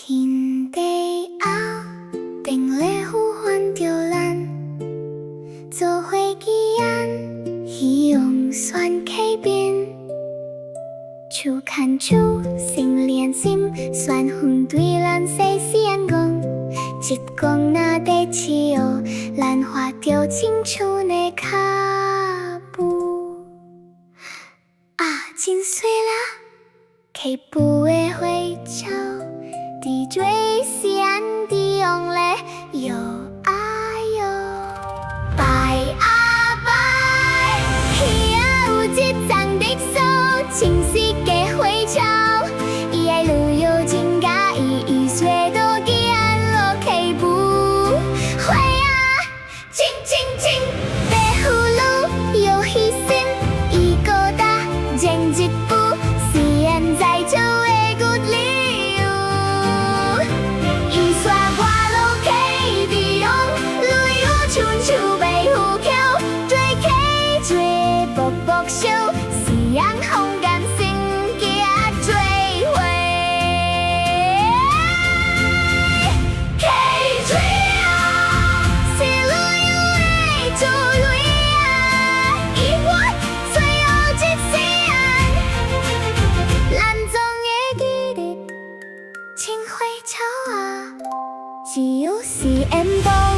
天地后，定咧呼唤着咱，做伙基因，希望选溪边，手牵手，心连心，缘分对咱细细讲，一讲那地气哦，咱画着青春的脚步。啊，真水啦！溪步的花草，伫水山伫用咧摇啊摇，摆啊摆，鱼仔有一丛绿草，青色的花草，伊爱旅游真甲伊水都记安落溪步，花啊青青青，白葫芦又牺牲，伊孤单前一步。在做的骨理由，伊带我落溪伫用，旅游春秋白虎桥，做溪做卜卜烧，夕阳风干心行做伙。溪水啊，是旅游的主类啊，伊我最后一世啊。咱总会记得青花草啊，只有是缘分。